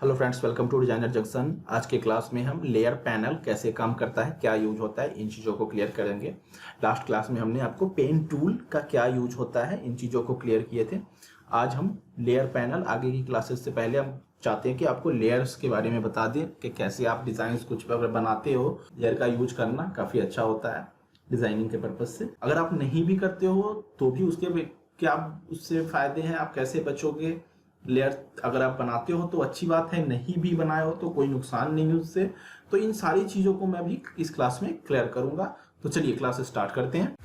Hello friends, welcome to designer junction. आज के class में हम लेयर पैनल कैसे काम करता है, क्या यूज होता है, इन चीज़ों को क्लियर करेंगे। लास्ट क्लास में हमने आपको पेन टूल का क्या यूज होता है इन चीज़ों को क्लियर किए थे। आज हम लेयर पैनल, आगे की क्लासेस से पहले हम चाहते हैं कि आपको लेयर्स के बारे में बता दें कि कैसे आप डिज़ाइन कुछ अगर बनाते हो, लेयर का यूज करना काफ़ी अच्छा होता है डिज़ाइनिंग के पर्पज़ से। अगर आप नहीं भी करते हो तो भी उसके क्या उससे फ़ायदे हैं, आप कैसे बचोगे। लेयर अगर आप बनाते हो तो अच्छी बात है, नहीं भी बनाए हो तो कोई नुकसान नहीं है उससे। तो इन सारी चीज़ों को मैं भी इस क्लास में क्लियर करूंगा। तो चलिए क्लास स्टार्ट करते हैं।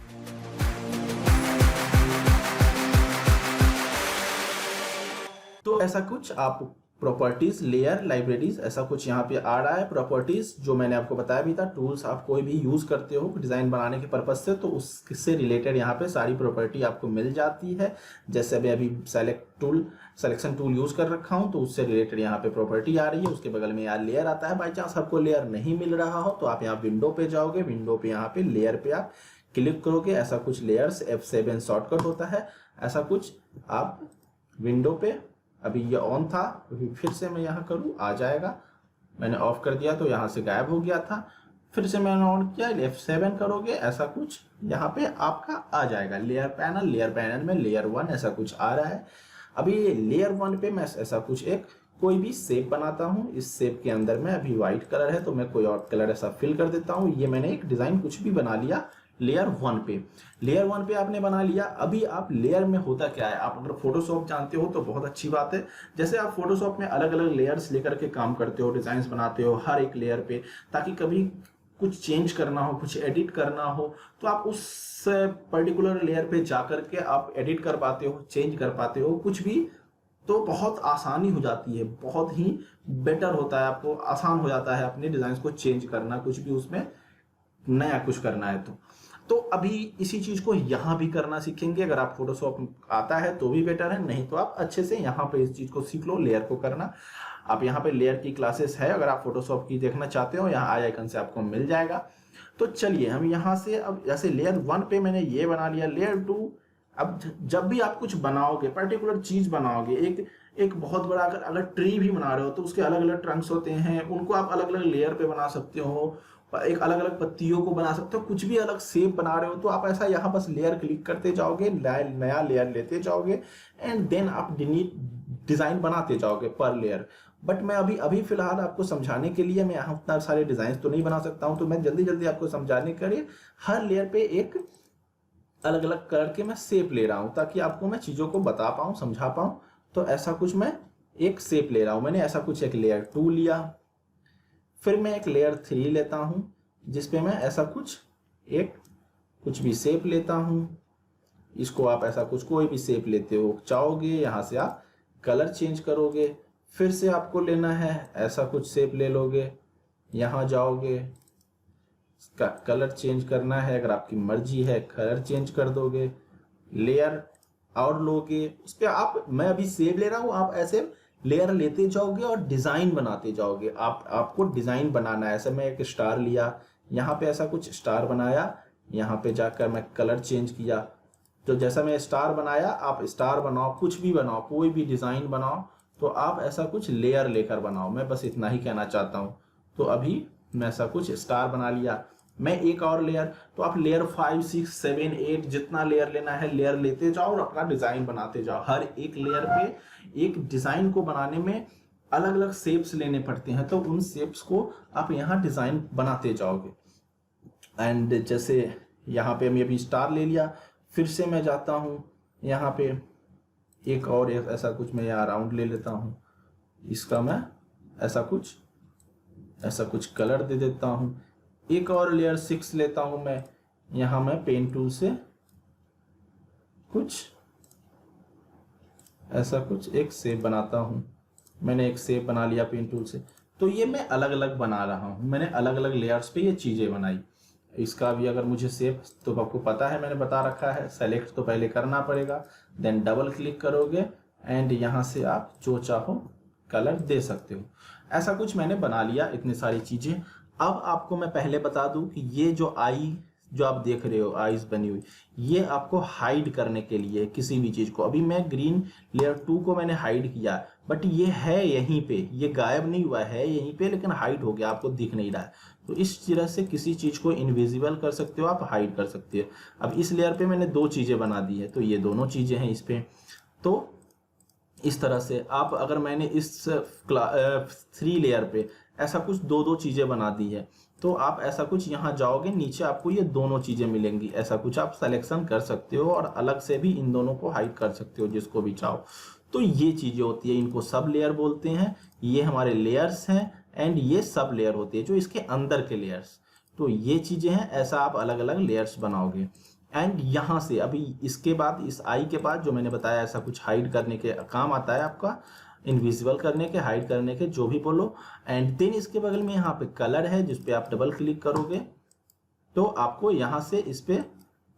तो ऐसा कुछ आप प्रॉपर्टीज, लेयर, लाइब्रेरीज, ऐसा कुछ यहाँ पे आ रहा है। प्रॉपर्टीज जो मैंने आपको बताया भी था, टूल्स आप कोई भी यूज करते हो डिजाइन बनाने के पर्पज से तो उससे रिलेटेड यहाँ पे सारी प्रॉपर्टी आपको मिल जाती है। जैसे अभी सिलेक्शन टूल यूज कर रखा हूँ तो उससे रिलेटेड यहाँ पे प्रॉपर्टी आ रही है। उसके बगल में यहाँ लेयर आता है। बाई चांस आपको लेयर नहीं मिल रहा हो तो आप यहाँ विंडो पे जाओगे, विंडो पे यहाँ पे लेयर पे आप क्लिक करोगे। ऐसा कुछ लेयर्स F7 शॉर्टकट होता है। ऐसा कुछ आप विंडो पे, अभी ये ऑन था, अभी फिर से मैं यहाँ करूँ आ जाएगा। मैंने ऑफ कर दिया तो यहाँ से गायब हो गया था। फिर से मैंने ऑन किया, F7 करोगे, ऐसा कुछ यहाँ पे आपका आ जाएगा। लेयर पैनल में लेयर 1 ऐसा कुछ आ रहा है। अभी लेयर 1 पे मैं ऐसा कुछ एक कोई भी शेप बनाता हूँ। इस शेप के अंदर में अभी व्हाइट कलर है तो मैं कोई और कलर ऐसा फिल कर देता हूँ। ये मैंने एक डिजाइन कुछ भी बना लिया लेयर 1 पे। लेयर 1 पे आपने बना लिया। अभी आप लेयर में होता क्या है, आप अगर फोटोशॉप जानते हो तो बहुत अच्छी बात है। जैसे आप फोटोशॉप में अलग अलग लेयर्स लेकर के काम करते हो, डिजाइन बनाते हो हर एक लेयर पे, ताकि कभी कुछ चेंज करना हो, कुछ एडिट करना हो तो आप उस पर्टिकुलर लेयर पे जाकर के आप एडिट कर पाते हो, चेंज कर पाते हो कुछ भी। तो बहुत आसानी हो जाती है, बहुत ही बेटर होता है, आपको आसान हो जाता है अपने डिजाइन को चेंज करना, कुछ भी उसमें नया कुछ करना है तो अभी इसी चीज को यहां भी करना सीखेंगे। अगर आप फोटोशॉप आता है तो भी बेटर है, नहीं तो आप अच्छे से यहाँ पे इस चीज को सीख लो, लेयर को करना। आप यहाँ पे लेयर की क्लासेस है, अगर आप फोटोशॉप की देखना चाहते हो यहाँ आई आइकन से आपको मिल जाएगा। तो चलिए हम यहाँ से, अब जैसे लेयर 1 पे मैंने ये बना लिया, लेयर 2। अब जब भी आप कुछ बनाओगे, पर्टिकुलर चीज बनाओगे, एक बहुत बड़ा अगर ट्री भी बना रहे हो तो उसके अलग अलग ट्रंक्स होते हैं, उनको आप अलग अलग लेयर पे बना सकते हो, एक अलग अलग पत्तियों को बना सकते हो, कुछ भी अलग शेप बना रहे हो तो आप ऐसा यहाँ बस लेयर क्लिक करते जाओगे, नया लेयर लेते जाओगे एंड देन आप डिजाइन बनाते जाओगे पर लेयर। बट मैं अभी फिलहाल आपको समझाने के लिए, मैं यहाँ उतना सारे डिजाइन तो नहीं बना सकता हूँ, तो मैं जल्दी जल्दी आपको समझाने के लिए हर लेयर पे एक अलग अलग कलर के मैं शेप ले रहा हूँ ताकि आपको मैं चीजों को बता पाऊँ, समझा पाऊँ। तो ऐसा कुछ मैं एक शेप ले रहा हूँ। मैंने ऐसा कुछ एक लेयर 2 लिया, फिर मैं एक लेयर 3 लेता हूं जिसपे मैं ऐसा कुछ भी शेप लेता हूं। इसको आप ऐसा कुछ कोई भी शेप लेते हो चाहोगे, यहां से आप कलर चेंज करोगे। फिर से आपको लेना है ऐसा कुछ शेप ले लोगे, यहां जाओगे, इसका कलर चेंज करना है, अगर आपकी मर्जी है कलर चेंज कर दोगे। लेयर और लोगे, उस पर आप, मैं अभी शेप ले रहा हूं, आप ऐसे लेयर लेते जाओगे और डिजाइन बनाते जाओगे। आपको डिजाइन बनाना है। ऐसे मैं एक स्टार लिया, यहाँ पे ऐसा कुछ स्टार बनाया, यहाँ पे जाकर मैं कलर चेंज किया। तो जैसा मैं स्टार बनाया, आप स्टार बनाओ, कुछ भी बनाओ, कोई भी डिजाइन बनाओ, तो आप ऐसा कुछ लेयर लेकर बनाओ। मैं बस इतना ही कहना चाहता हूँ। तो अभी मैं ऐसा कुछ स्टार बना लिया, मैं एक और लेयर, तो आप लेयर 5, 6, 7, 8 जितना लेयर लेना है लेयर लेते जाओ और अपना डिजाइन बनाते जाओ। हर एक लेयर पे एक डिजाइन को बनाने में अलग अलग शेप्स लेने पड़ते हैं, तो उन शेप्स को आप यहाँ डिजाइन बनाते जाओगे। एंड जैसे यहाँ पे मैं अभी स्टार ले लिया, फिर से मैं जाता हूँ यहाँ पे एक और ऐसा कुछ मैं यहाँ राउंड ले लेता हूँ, इसका मैं ऐसा कुछ कलर दे देता हूँ। एक और लेयर 6 लेता हूं मैं, यहां मैं पेन टूल से कुछ ऐसा कुछ एक शेप बनाता हूं। मैंने एक शेप बना लिया पेन टूल से। तो ये मैं अलग अलग बना रहा हूं, मैंने अलग अलग लेयर्स पे ये चीजें बनाई। इसका भी अगर मुझे शेप, तो आपको पता है मैंने बता रखा है, सेलेक्ट तो पहले करना पड़ेगा, देन डबल क्लिक करोगे एंड यहां से आप जो चाहो कलर दे सकते हो। ऐसा कुछ मैंने बना लिया, इतनी सारी चीजें। अब आपको मैं पहले बता दूं कि ये जो आई जो आप देख रहे हो आईज बनी हुई, ये आपको हाइड करने के लिए किसी भी चीज को। अभी मैं ग्रीन लेयर 2 को मैंने हाइड किया, बट ये है यहीं पे, ये गायब नहीं हुआ है यहीं पे, लेकिन हाइड हो गया, आपको दिख नहीं रहा है। तो इस तरह से किसी चीज को इनविजिबल कर सकते हो, आप हाइड कर सकते हो। अब इस लेयर पे मैंने दो चीजें बना दी है, तो ये दोनों चीजें हैं इस पे। तो इस तरह से आप, अगर मैंने इस 3 लेयर पे ऐसा कुछ दो दो चीजें बना दी है, तो आप ऐसा कुछ यहाँ जाओगे नीचे, आपको ये दोनों चीजें मिलेंगी। ऐसा कुछ आप सिलेक्शन कर सकते हो और अलग से भी इन दोनों को हाइड कर सकते हो जिसको भी चाहो। तो ये चीजें होती है, इनको सब लेयर बोलते हैं। ये हमारे लेयर्स हैं एंड ये सब लेयर होती है जो इसके अंदर के लेयर्स। तो ये चीजें हैं, ऐसा आप अलग अलग लेयर्स बनाओगे। एंड यहाँ से अभी इसके बाद, इस आई के बाद जो मैंने बताया ऐसा कुछ हाइड करने के काम आता है आपका, इनविजिबल करने के, हाइड करने के, जो भी बोलो। एंड देन इसके बगल में यहाँ पे कलर है, जिस पे आप डबल क्लिक करोगे तो आपको यहाँ से इस पे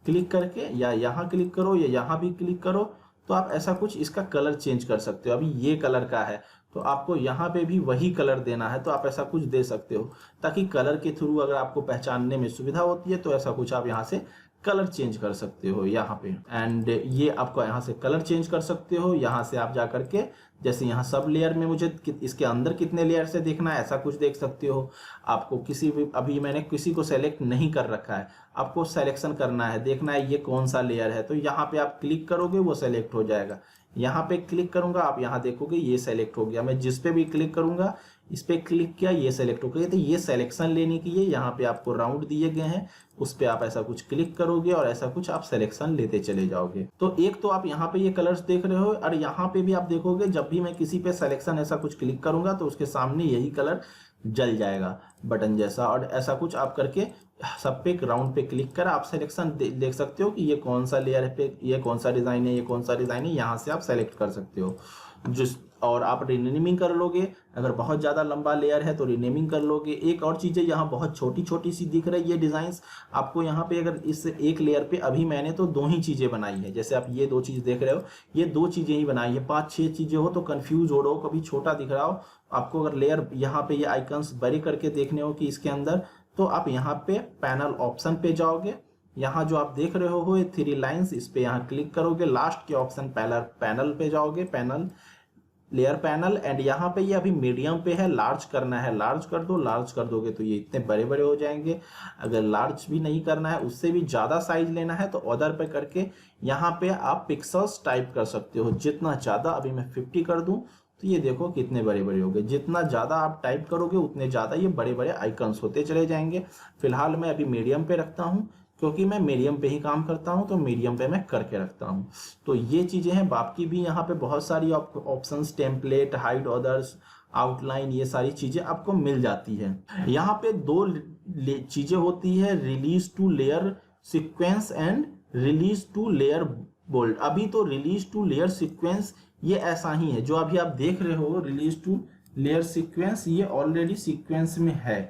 क्लिक करके, या यहाँ क्लिक करो या यहाँ भी क्लिक करो, तो आप ऐसा कुछ इसका कलर चेंज कर सकते हो। अभी ये कलर का है तो आपको यहाँ पे भी वही कलर देना है, तो आप ऐसा कुछ दे सकते हो, ताकि कलर के थ्रू अगर आपको पहचानने में सुविधा होती है तो ऐसा कुछ आप यहाँ से कलर चेंज कर सकते हो यहाँ पे। एंड ये आपको यहाँ से कलर चेंज कर सकते हो। यहाँ से आप जा करके, जैसे यहाँ सब लेयर में मुझे इसके अंदर कितने लेयर से देखना है ऐसा कुछ देख सकते हो। आपको किसी भी, अभी मैंने किसी को सेलेक्ट नहीं कर रखा है, आपको सेलेक्शन करना है, देखना है ये कौन सा लेयर है, तो यहाँ पे आप क्लिक करोगे वो सेलेक्ट हो जाएगा। यहाँ पे क्लिक करूंगा, आप यहाँ देखोगे ये सेलेक्ट हो गया। मैं जिस पे भी क्लिक करूंगा, इस पे क्लिक किया, ये सेलेक्ट हो गया। तो ये सिलेक्शन लेने की है, यहाँ पे आपको राउंड दिए गए हैं, उस पे आप ऐसा कुछ क्लिक करोगे और ऐसा कुछ आप सिलेक्शन लेते चले जाओगे। तो एक तो आप यहाँ पे ये कलर्स देख रहे हो, और यहाँ पे भी आप देखोगे जब भी मैं किसी पे सिलेक्शन ऐसा कुछ क्लिक करूंगा तो उसके सामने यही कलर जल जाएगा बटन जैसा। और ऐसा कुछ आप करके सब पे राउंड पे क्लिक कर आप सिलेक्शन देख सकते हो कि ये कौन सा लेयर पे, ये कौन सा डिजाइन है, ये कौन सा डिजाइन है, यहाँ से आप सेलेक्ट कर सकते हो। जिस और आप रीनेमिंग कर लोगे, अगर बहुत ज़्यादा लंबा लेयर है तो रीनेमिंग कर लोगे। एक और चीज़ है, यहाँ बहुत छोटी छोटी सी दिख रही है ये डिज़ाइंस आपको। यहाँ पे अगर इस एक लेयर पे अभी मैंने तो दो ही चीज़ें बनाई है, जैसे आप ये दो चीज़ देख रहे हो, ये दो चीज़ें ही बनाई है। 5-6 चीज़ें हो तो कंफ्यूज हो रहे हो, कभी छोटा दिख रहा हो आपको। अगर लेयर यहाँ पे ये आइकन्स बड़ी करके देखने हो कि इसके अंदर, तो आप यहाँ पे पैनल ऑप्शन पे जाओगे। यहाँ जो आप देख रहे हो ये 3 लाइन्स, इस पे यहाँ क्लिक करोगे, लास्ट के ऑप्शन पैनल पे जाओगे, पैनल लेयर पैनल। एंड यहाँ पे ये अभी मीडियम पे है, लार्ज करना है लार्ज कर दो, लार्ज कर दोगे तो ये इतने बड़े बड़े हो जाएंगे। अगर लार्ज भी नहीं करना है, उससे भी ज़्यादा साइज लेना है, तो अदर पे करके यहाँ पे आप पिक्सल्स टाइप कर सकते हो जितना ज़्यादा। अभी मैं 50 कर दूँ तो ये देखो कितने बड़े बड़े हो गए। जितना ज़्यादा आप टाइप करोगे उतने ज़्यादा ये बड़े बड़े आइकन्स होते चले जाएंगे। फिलहाल मैं अभी मीडियम पे रखता हूँ, क्योंकि मैं मीडियम पे ही काम करता हूं, तो मीडियम पे मैं करके रखता हूं। तो ये चीजें हैं। बाकी भी यहाँ पे बहुत सारी options, template, hide orders, outline, ये सारी चीजें आपको मिल जाती है। यहाँ पे दो चीजें होती है, release to layer sequence and release to layer bold. अभी तो रिलीज टू लेयर सीक्वेंस ये ऐसा ही है, जो अभी आप देख रहे हो रिलीज टू लेयर सीक्वेंस, ये ऑलरेडी सीक्वेंस में है।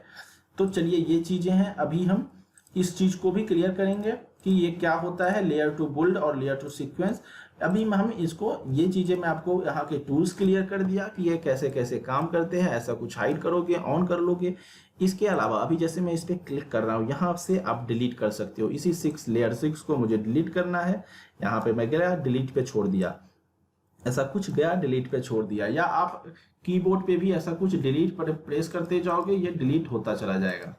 तो चलिए ये चीजें हैं, अभी हम इस चीज को भी क्लियर करेंगे कि ये क्या होता है लेयर टू बोल्ड और लेयर टू सीक्वेंस। अभी हम इसको, ये चीजें मैं आपको यहाँ के टूल्स क्लियर कर दिया कि ये कैसे कैसे काम करते हैं। ऐसा कुछ हाइड करोगे, ऑन कर लोगे। इसके अलावा अभी जैसे मैं इस पर क्लिक कर रहा हूँ, यहाँ से आप डिलीट कर सकते हो। इसी लेयर 6 को मुझे डिलीट करना है, यहाँ पे मैं गया डिलीट पे छोड़ दिया, ऐसा कुछ गया डिलीट पे छोड़ दिया। या आप कीबोर्ड पे भी ऐसा कुछ डिलीट पर प्रेस करते जाओगे, ये डिलीट होता चला जाएगा।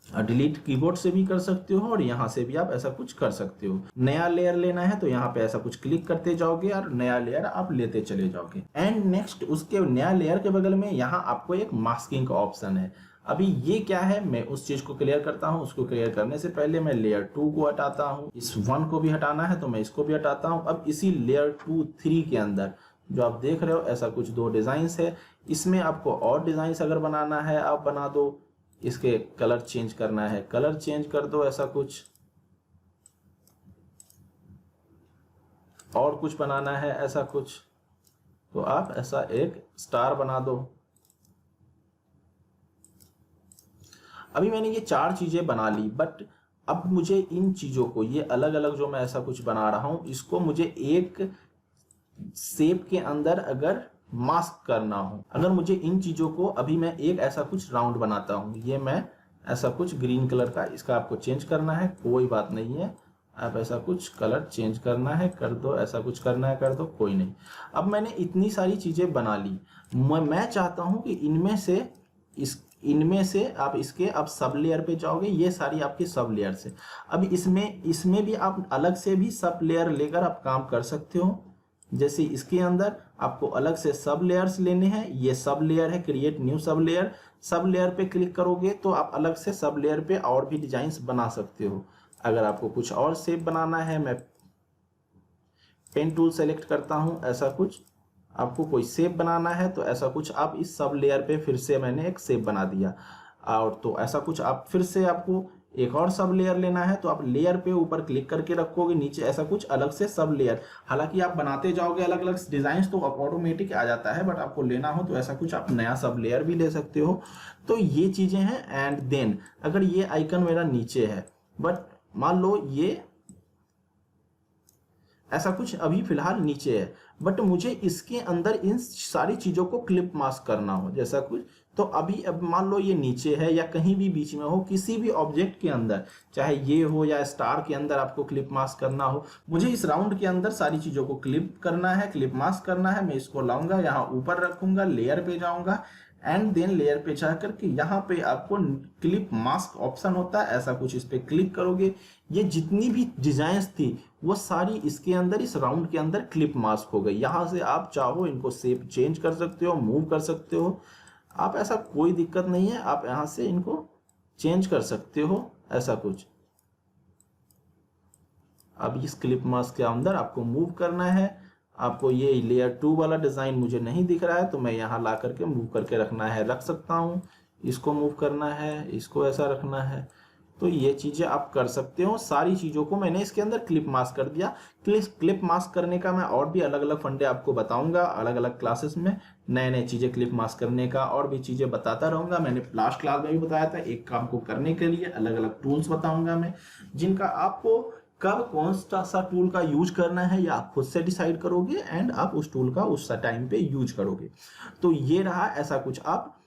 डिलीट कीबोर्ड से भी कर सकते हो और यहाँ से भी आप ऐसा कुछ कर सकते हो। नया लेयर लेना है तो यहाँ पे ऐसा कुछ क्लिक करते जाओगे और नया लेयर आप लेते चले जाओगे। एंड नेक्स्ट उसके नया लेयर के बगल में यहाँ आपको एक मास्किंग का ऑप्शन है। अभी ये क्या है, मैं उस चीज को क्लियर करता हूँ। उसको क्लियर करने से पहले मैं लेयर 2 को हटाता हूँ, इस 1 को भी हटाना है तो मैं इसको भी हटाता हूँ। अब इसी लेयर 2, 3 के अंदर जो आप देख रहे हो ऐसा कुछ 2 डिजाइन है। इसमें आपको और डिजाइन अगर बनाना है आप बना दो, इसके कलर चेंज करना है कलर चेंज कर दो, ऐसा कुछ और कुछ बनाना है ऐसा कुछ, तो आप ऐसा एक स्टार बना दो। अभी मैंने ये 4 चीजें बना ली, बट अब मुझे इन चीजों को, ये अलग अलग जो मैं ऐसा कुछ बना रहा हूं, इसको मुझे एक शेप के अंदर अगर मास्क करना हो, अगर मुझे इन चीजों को, अभी मैं एक ऐसा कुछ राउंड बनाता हूं, ये मैं ऐसा कुछ ग्रीन कलर का इसका आपको चेंज करना है, कोई बात नहीं है। आप ऐसा कुछ कलर चेंज करना है कर दो, ऐसा कुछ करना है कर दो, कोई नहीं। अब मैंने इतनी सारी चीज़ें बना ली, मैं चाहता हूँ कि इनमें से आप इसके अब सब लेयर पे जाओगे, ये सारी आपकी सब लेयर से। अब इसमें भी आप अलग से भी सब लेयर लेकर आप काम कर सकते हो। जैसे इसके अंदर आपको अलग से सब लेयर्स लेने हैं, ये सब लेयर है, create new sub layer. Sub layer पे क्लिक करोगे तो आप अलग से सब लेयर पे और भी डिजाइन्स बना सकते हो। अगर आपको कुछ और शेप बनाना है, मैं पेन टूल सेलेक्ट करता हूं, ऐसा कुछ आपको कोई शेप बनाना है तो ऐसा कुछ आप इस सब लेयर पे फिर से मैंने एक शेप बना दिया। और तो ऐसा कुछ आप फिर से आपको एक और सब लेयर लेना है तो आप लेयर पे ऊपर क्लिक करके रखोगे, नीचे ऐसा कुछ अलग से सब लेयर। हालांकि आप बनाते जाओगे अलग अलग डिजाइन तो ऑटोमेटिक आ जाता है, बट आपको लेना हो तो ऐसा कुछ आप नया सब लेयर भी ले सकते हो। तो ये चीजें हैं। एंड देन अगर ये आइकन मेरा नीचे है, बट मान लो ये ऐसा कुछ अभी फिलहाल नीचे है, बट मुझे इसके अंदर इन सारी चीजों को क्लिप मास्क करना हो जैसा कुछ, तो अभी अब मान लो ये नीचे है या कहीं भी बीच में हो, किसी भी ऑब्जेक्ट के अंदर, चाहे ये हो या स्टार के अंदर आपको क्लिप मास्क करना हो, मुझे इस राउंड के अंदर सारी चीजों को क्लिप करना है, क्लिप मास्क करना है। मैं इसको लाऊंगा, यहाँ ऊपर रखूंगा, लेयर पे जाऊंगा एंड देन लेयर पे जाकर के यहाँ पे आपको क्लिप मास्क ऑप्शन होता है, ऐसा कुछ इस पे क्लिक करोगे, ये जितनी भी डिजाइन्स थी वो सारी इसके अंदर इस राउंड के अंदर क्लिप मास्क हो गई। यहाँ से आप चाहो इनको शेप चेंज कर सकते हो, मूव कर सकते हो आप, ऐसा कोई दिक्कत नहीं है। आप यहाँ से इनको चेंज कर सकते हो ऐसा कुछ। अब इस क्लिप मास्क के अंदर आपको मूव करना है, आपको ये लेयर 2 वाला डिजाइन मुझे नहीं दिख रहा है तो मैं यहाँ ला करके मूव करके रखना है, रख सकता हूँ। इसको मूव करना है, इसको ऐसा रखना है, तो ये चीजें आप कर सकते हो। सारी चीजों को मैंने इसके अंदर क्लिप मास्क कर दिया। क्लिप मास्क करने का मैं और भी अलग अलग फंडे आपको बताऊंगा अलग अलग क्लासेस में, नए नए चीजें क्लिप मास्क करने का और भी चीजें बताता रहूंगा। मैंने लास्ट क्लास में भी बताया था, एक काम को करने के लिए अलग अलग टूल्स बताऊंगा मैं, जिनका आपको कब कौन सा टूल का यूज करना है या आप खुद से डिसाइड करोगे एंड आप उस टूल का उस टाइम पे यूज करोगे। तो ये रहा ऐसा कुछ, आप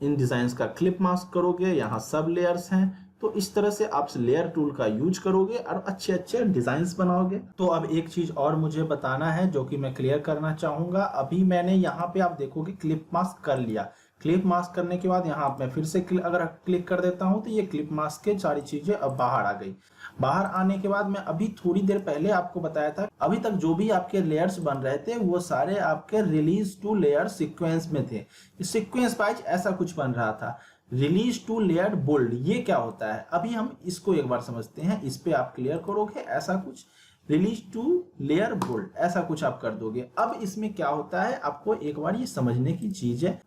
इन डिजाइन्स का क्लिप मास्क करोगे, यहाँ सब लेयर्स हैं, तो इस तरह से आप लेयर टूल का यूज करोगे और अच्छे अच्छे डिजाइन्स बनाओगे। तो अब एक चीज और मुझे बताना है जो कि मैं क्लियर करना चाहूंगा। अभी मैंने यहाँ पे आप देखोगे क्लिप मास्क कर लिया, क्लिप मास्क करने के बाद यहाँ मैं फिर से अगर क्लिक कर देता हूँ तो ये क्लिप मास्क के सारी चीजें अब बाहर आ गई। बाहर आने के बाद मैं अभी थोड़ी देर पहले आपको बताया था, अभी तक जो भी आपके लेयर्स बन रहे थे वो सारे आपके रिलीज टू लेयर सीक्वेंस में थे, सीक्वेंस वाइज ऐसा कुछ बन रहा था। रिलीज टू लेयर बोल्ड ये क्या होता है, अभी हम इसको एक बार समझते हैं। इस पे आप क्लियर करोगे, ऐसा कुछ रिलीज टू लेयर बोल्ड ऐसा कुछ आप कर दोगे। अब इसमें क्या होता है आपको एक बार ये समझने की चीज है।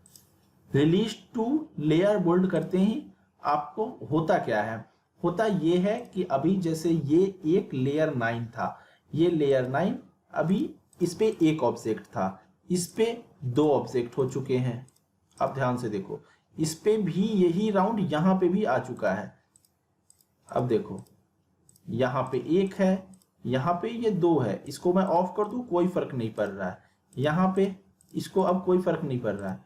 रिलीज टू लेयर बोल्ड करते ही आपको होता क्या है, होता ये है कि अभी जैसे ये एक लेयर 9 था, ये लेयर 9 अभी इस पे एक ऑब्जेक्ट था, इस पे 2 ऑब्जेक्ट हो चुके हैं। अब ध्यान से देखो, इस पे भी यही राउंड यहां पे भी आ चुका है। अब देखो यहां पे 1 है, यहां पे ये 2 है, इसको मैं ऑफ कर दूं कोई फर्क नहीं पड़ रहा है, यहां पे इसको अब कोई फर्क नहीं पड़ रहा है।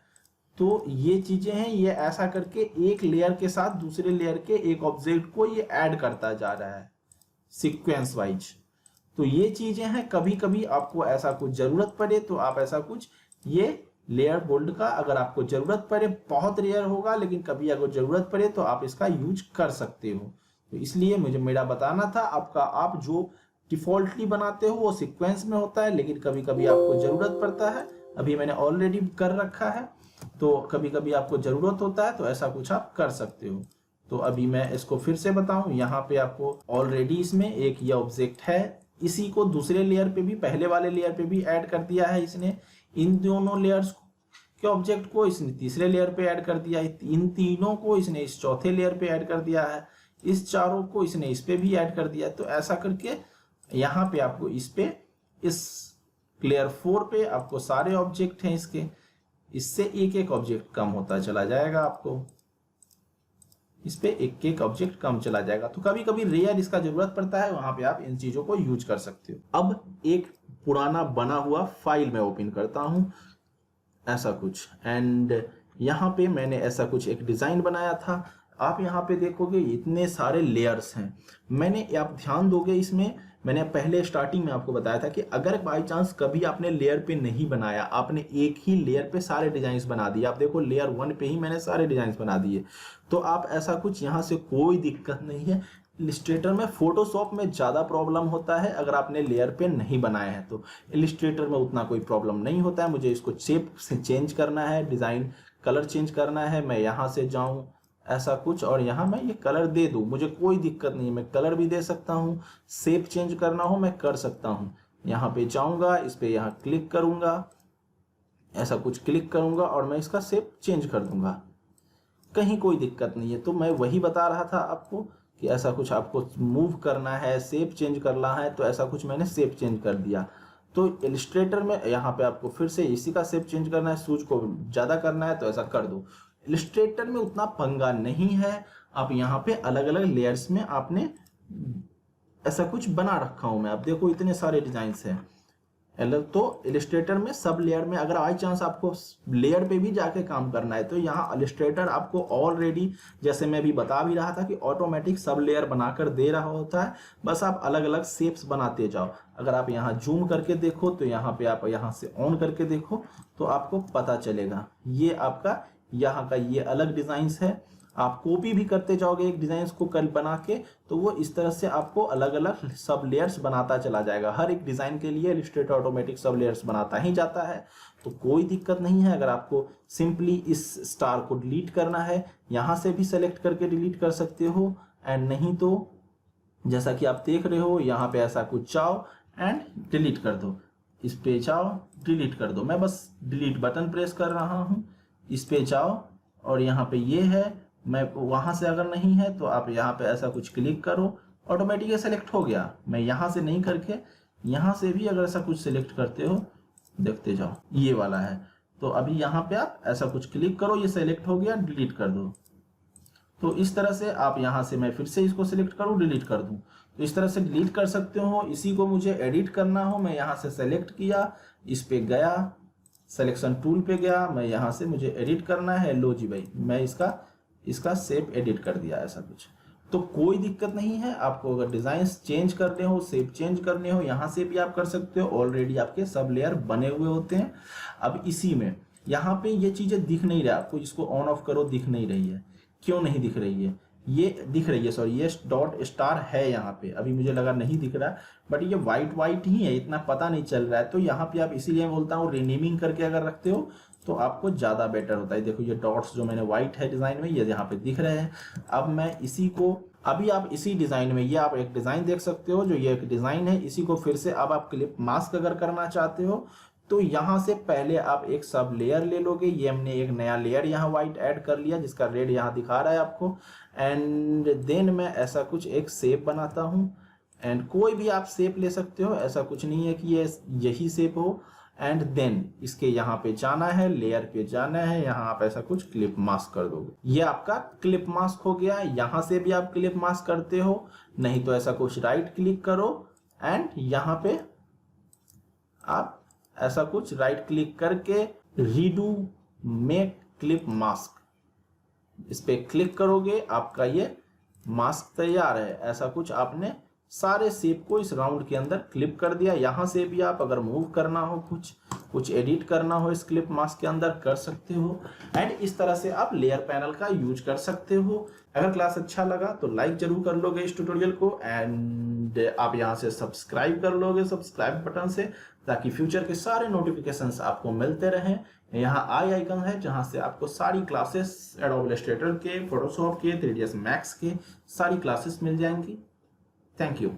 तो ये चीजें हैं, ये ऐसा करके एक लेयर के साथ दूसरे लेयर के एक ऑब्जेक्ट को ये ऐड करता जा रहा है सीक्वेंस वाइज। तो ये चीजें हैं, कभी कभी आपको ऐसा कुछ जरूरत पड़े तो आप ऐसा कुछ ये लेयर बोल्ड का अगर आपको जरूरत पड़े, बहुत रेयर होगा लेकिन कभी अगर जरूरत पड़े तो आप इसका यूज कर सकते हो। तो इसलिए मुझे मेरा बताना था आपका, आप जो डिफॉल्टली बनाते हो वो सीक्वेंस में होता है, लेकिन कभी कभी आपको जरूरत पड़ता है। अभी मैंने ऑलरेडी कर रखा है, तो कभी कभी आपको जरूरत होता है तो ऐसा कुछ आप कर सकते हो। तो अभी मैं इसको फिर से बताऊं, यहाँ पे आपको ऑलरेडी इसमें एक ये ऑब्जेक्ट है, इसी को दूसरे लेयर पे भी पहले वाले लेयर पे भी ऐड कर दिया है इसने। इन दोनों लेयर्स के ऑब्जेक्ट को इसने तीसरे लेयर पे ऐड कर दिया है, इन तीनों को इसने इस चौथे लेयर पे ऐड कर दिया है, इस चारों को इसने इस पे भी ऐड कर दिया है। तो ऐसा करके यहाँ पे आपको इस पे इस लेयर 4 पे आपको सारे ऑब्जेक्ट हैं इसके, इससे एक एक ऑब्जेक्ट कम होता चला जाएगा, आपको इस पे एक एक ऑब्जेक्ट कम चला जाएगा। तो कभी कभी रेयर इसका जरूरत पड़ता है, वहां पे आप इन चीजों को यूज कर सकते हो। अब एक पुराना बना हुआ फाइल मैं ओपन करता हूं ऐसा कुछ, एंड यहाँ पे मैंने ऐसा कुछ एक डिजाइन बनाया था। आप यहाँ पे देखोगे इतने सारे लेयर्स हैं। मैंने आप ध्यान दोगे इसमें, मैंने पहले स्टार्टिंग में आपको बताया था कि अगर बाई चांस कभी आपने लेयर पे नहीं बनाया, आपने एक ही लेयर पे सारे डिजाइन बना दिए, आप देखो लेयर 1 पे ही मैंने सारे डिजाइन बना दिए, तो आप ऐसा कुछ यहाँ से कोई दिक्कत नहीं है। इलिस्ट्रेटर में, फोटोशॉप में ज़्यादा प्रॉब्लम होता है अगर आपने लेयर पे नहीं बनाया है, तो इलिस्ट्रेटर में उतना कोई प्रॉब्लम नहीं होता है। मुझे इसको शेप से चेंज करना है, डिज़ाइन कलर चेंज करना है, मैं यहाँ से जाऊँ ऐसा कुछ और यहाँ मैं ये कलर दे दूँ, मुझे कोई दिक्कत नहीं है, मैं कलर भी दे सकता हूँ। शेप चेंज करना हो मैं कर सकता हूँ, यहाँ पे जाऊँगा, इस पर यहाँ क्लिक करूँगा, ऐसा कुछ क्लिक करूँगा और मैं इसका शेप चेंज कर दूँगा, कहीं कोई दिक्कत नहीं है। तो मैं वही बता रहा था आपको कि ऐसा कुछ आपको मूव करना है, शेप चेंज करना है, तो ऐसा कुछ मैंने शेप चेंज कर दिया। तो इलिस्ट्रेटर में यहाँ पे आपको फिर से इसी का शेप चेंज करना है, सूज को ज़्यादा करना है तो ऐसा कर दो। इलिस्ट्रेटर में उतना पंगा नहीं है, आप यहाँ पे अलग अलग लेयर्स में आपने ऐसा कुछ बना रखा हूँ मैं, आप देखो इतने सारे डिजाइन्स हैं। तो इलिस्ट्रेटर में सब लेयर में अगर बाई चांस आपको लेयर पे भी जाके काम करना है तो यहाँ इलिस्ट्रेटर आपको ऑलरेडी, जैसे मैं भी बता भी रहा था कि ऑटोमेटिक सब लेयर बनाकर दे रहा होता है, बस आप अलग अलग शेप्स बनाते जाओ। अगर आप यहाँ जूम करके देखो तो यहाँ पे आप यहाँ से ऑन करके देखो तो आपको पता चलेगा ये आपका यहाँ का ये अलग डिजाइन्स है। आप कॉपी भी करते जाओगे एक डिजाइन को कल बना के, तो वो इस तरह से आपको अलग अलग सब लेयर्स बनाता चला जाएगा। हर एक डिजाइन के लिए इलिस्ट्रेटर ऑटोमेटिक सब लेयर्स बनाता ही जाता है, तो कोई दिक्कत नहीं है। अगर आपको सिंपली इस स्टार को डिलीट करना है, यहाँ से भी सेलेक्ट करके डिलीट कर सकते हो, एंड नहीं तो जैसा कि आप देख रहे हो यहाँ पे ऐसा कुछ जाओ एंड डिलीट कर दो, इस पे जाओ डिलीट कर दो। मैं बस डिलीट बटन प्रेस कर रहा हूँ, इस पे जाओ और यहाँ पे ये है, मैं वहां से अगर नहीं है तो आप यहाँ पे ऐसा कुछ क्लिक करो, ऑटोमेटिक सेलेक्ट हो गया। मैं यहाँ से नहीं करके यहाँ से भी अगर ऐसा कुछ सिलेक्ट करते हो, देखते जाओ ये वाला है, तो अभी यहाँ पे आप ऐसा कुछ क्लिक करो, ये सेलेक्ट हो गया, डिलीट कर दो। तो इस तरह से आप यहाँ से, मैं फिर से इसको सिलेक्ट करूँ डिलीट कर दूँ, तो इस तरह से डिलीट कर सकते हो। इसी को मुझे एडिट करना हो, मैं यहाँ से सेलेक्ट किया, इस पे गया, सिलेक्शन टूल पे गया, मैं यहाँ से मुझे एडिट करना है, लो जी भाई मैं इसका शेप एडिट कर दिया ऐसा कुछ। तो कोई दिक्कत नहीं है, आपको अगर डिजाइन चेंज करने हो, शेप चेंज करने हो, यहाँ से भी आप कर सकते हो, ऑलरेडी आपके सब लेयर बने हुए होते हैं। अब इसी में यहाँ पे ये चीजें दिख नहीं रहा आपको, इसको ऑन ऑफ करो, दिख नहीं रही है, क्यों नहीं दिख रही है? ये दिख रही है, सॉरी ये डॉट स्टार है यहाँ पे, अभी मुझे लगा नहीं दिख रहा, बट ये वाइट ही है, इतना पता नहीं चल रहा है। तो यहाँ पे आप इसीलिए बोलता हूँ रीनेमिंग करके अगर रखते हो तो आपको ज़्यादा बेटर होता है। देखो ये डॉट्स जो मैंने व्हाइट है डिज़ाइन में, ये यहाँ पे दिख रहे हैं। अब मैं इसी को, अभी आप इसी डिज़ाइन में, ये आप एक डिज़ाइन देख सकते हो, जो ये एक डिज़ाइन है, इसी को फिर से अब आप क्लिप मास्क अगर करना चाहते हो तो यहाँ से पहले आप एक सब लेयर ले लोगे। ये हमने एक नया लेयर यहाँ व्हाइट ऐड कर लिया, जिसका रेड यहाँ दिखा रहा है आपको। एंड देन मैं ऐसा कुछ एक शेप बनाता हूँ, एंड कोई भी आप शेप ले सकते हो, ऐसा कुछ नहीं है कि ये यही शेप हो। एंड देन इसके यहाँ पे जाना है, लेयर पे जाना है, यहाँ आप ऐसा कुछ क्लिप मास्क कर दोगे, ये आपका क्लिप मास्क हो गया। यहाँ से भी आप क्लिप मास्क करते हो, नहीं तो ऐसा कुछ राइट क्लिक करो एंड यहाँ पे आप ऐसा कुछ राइट क्लिक करके रीडू मेक क्लिप मास्क, इस पे क्लिक करोगे, आपका ये मास्क तैयार है। ऐसा कुछ आपने सारे शेप को इस राउंड के अंदर क्लिप कर दिया। यहाँ से भी आप अगर मूव करना हो, कुछ एडिट करना हो इस क्लिप मास्क के अंदर कर सकते हो। एंड इस तरह से आप लेयर पैनल का यूज कर सकते हो। अगर क्लास अच्छा लगा तो लाइक जरूर कर लोगे इस ट्यूटोरियल को, एंड आप यहाँ से सब्सक्राइब कर लोगे सब्सक्राइब बटन से, ताकि फ्यूचर के सारे नोटिफिकेशंस आपको मिलते रहें। यहाँ आई आइकन है जहाँ से आपको सारी क्लासेस एडोब इलस्ट्रेटर के, फोटोशॉप के, 3ds मैक्स के सारी क्लासेस मिल जाएंगी। Thank you.